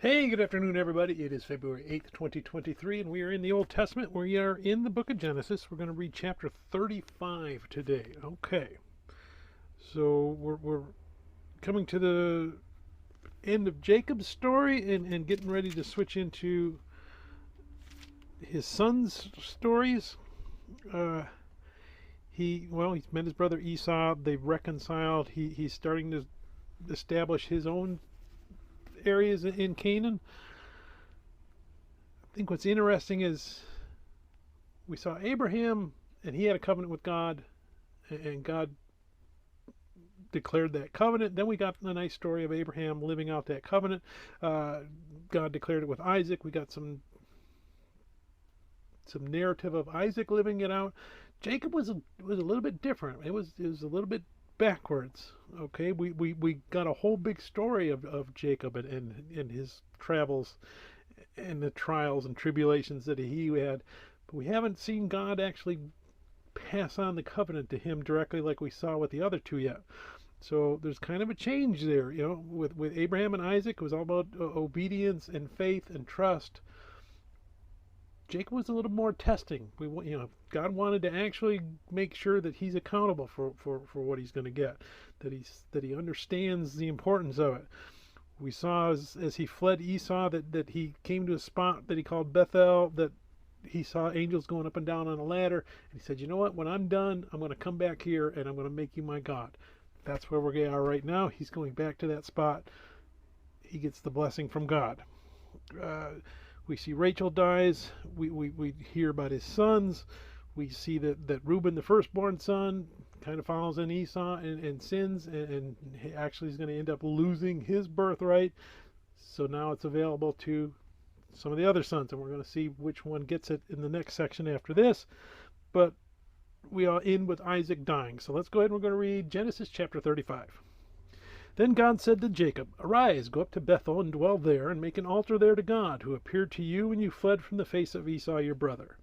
Hey, good afternoon, everybody. It is February 8th, 2023, and we are in the Old Testament. We are in the book of Genesis. We're going to read chapter 35 today. Okay, so we're coming to the end of Jacob's story and getting ready to switch into his son's stories. He's met his brother Esau. They've reconciled. He's starting to establish his own areas in Canaan. I think what's interesting is we saw Abraham, and he had a covenant with God, and God declared that covenant. Then we got a nice story of Abraham living out that covenant. God declared it with Isaac. We got some narrative of Isaac living it out. Jacob was a little bit different. It was a little bit backwards. Okay, we got a whole big story of Jacob and his travels and the trials and tribulations that he had, but we haven't seen God actually pass on the covenant to him directly like we saw with the other two yet. So there's kind of a change there. With Abraham and Isaac, it was all about obedience and faith and trust. Jacob was a little more testing. God wanted to actually make sure that he's accountable for what he's going to get, that he understands the importance of it. We saw as he fled Esau that he came to a spot that he called Bethel, that he saw angels going up and down on a ladder, and he said, you know what, when I'm done, I'm going to come back here and I'm going to make you my God. That's where we are right now. He's going back to that spot. He gets the blessing from God. We see Rachel dies. We hear about his sons. We see that Reuben, the firstborn son, kind of follows in Esau and sins, and he actually is going to end up losing his birthright. So now it's available to some of the other sons, and we're going to see which one gets it in the next section after this. But we are in with Isaac dying. So let's go ahead and we're going to read Genesis chapter 35. Then God said to Jacob, Arise, go up to Bethel and dwell there, and make an altar there to God, who appeared to you when you fled from the face of Esau your brother.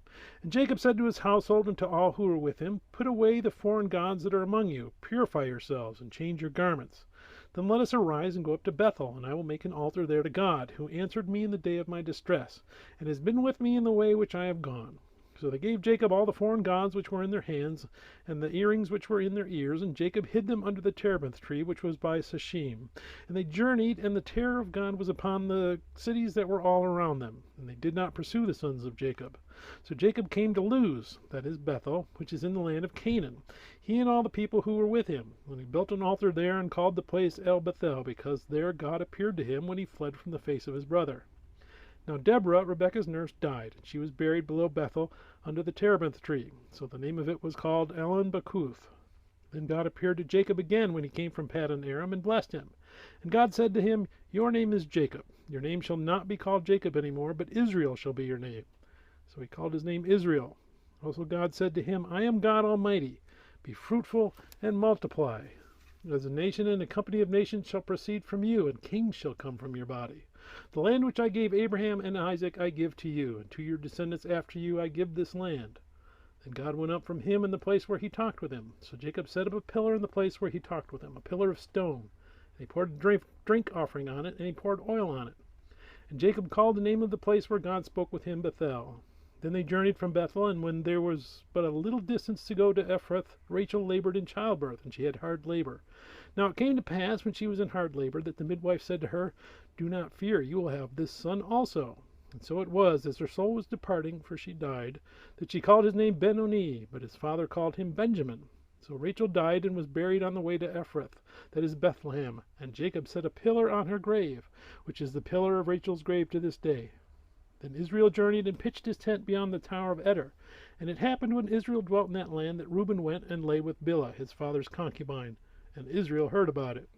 And Jacob said to his household and to all who were with him, Put away the foreign gods that are among you, purify yourselves, and change your garments. Then let us arise and go up to Bethel, and I will make an altar there to God, who answered me in the day of my distress, and has been with me in the way which I have gone. So they gave Jacob all the foreign gods which were in their hands, and the earrings which were in their ears, and Jacob hid them under the terebinth tree which was by Shechem. And they journeyed, and the terror of God was upon the cities that were all around them, and they did not pursue the sons of Jacob. So Jacob came to Luz, that is Bethel, which is in the land of Canaan, he and all the people who were with him. And he built an altar there, and called the place El Bethel, because there God appeared to him when he fled from the face of his brother. Now Deborah, Rebekah's nurse, died, and she was buried below Bethel under the terebinth tree. So the name of it was called Elon Bakuth. Then God appeared to Jacob again when he came from Paddan Aram, and blessed him. And God said to him, Your name is Jacob. Your name shall not be called Jacob any more, but Israel shall be your name. So he called his name Israel. Also God said to him, I am God Almighty. Be fruitful and multiply. As a nation and a company of nations shall proceed from you, and kings shall come from your body. The land which I gave Abraham and Isaac I give to you, and to your descendants after you I give this land. Then God went up from him in the place where he talked with him. So Jacob set up a pillar in the place where he talked with him, a pillar of stone. And he poured a drink offering on it, and he poured oil on it. And Jacob called the name of the place where God spoke with him Bethel. Then they journeyed from Bethel, and when there was but a little distance to go to Ephrath, Rachel labored in childbirth, and she had hard labor. Now it came to pass, when she was in hard labor, that the midwife said to her, Do not fear, you will have this son also. And so it was, as her soul was departing, for she died, that she called his name Ben-Oni, but his father called him Benjamin. So Rachel died and was buried on the way to Ephrath, that is Bethlehem, and Jacob set a pillar on her grave, which is the pillar of Rachel's grave to this day. Then Israel journeyed and pitched his tent beyond the tower of Eder. And it happened when Israel dwelt in that land that Reuben went and lay with Bilhah, his father's concubine, and Israel heard about it.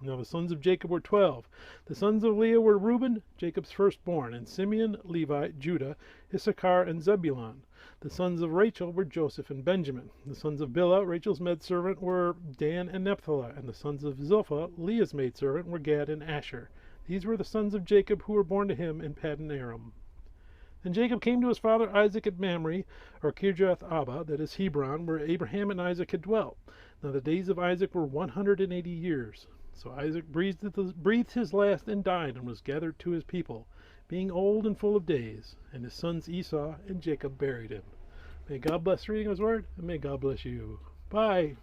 Now the sons of Jacob were 12. The sons of Leah were Reuben, Jacob's firstborn, and Simeon, Levi, Judah, Issachar, and Zebulun. The sons of Rachel were Joseph and Benjamin. The sons of Bilhah, Rachel's maidservant, were Dan and Naphtali, and the sons of Zilpah, Leah's maidservant, were Gad and Asher. These were the sons of Jacob who were born to him in Paddan Aram. Then Jacob came to his father Isaac at Mamre, or Kirjath Abba, that is Hebron, where Abraham and Isaac had dwelt. Now the days of Isaac were 180 years. So Isaac breathed his last and died, and was gathered to his people, being old and full of days. And his sons Esau and Jacob buried him. May God bless the reading of his word, and may God bless you. Bye.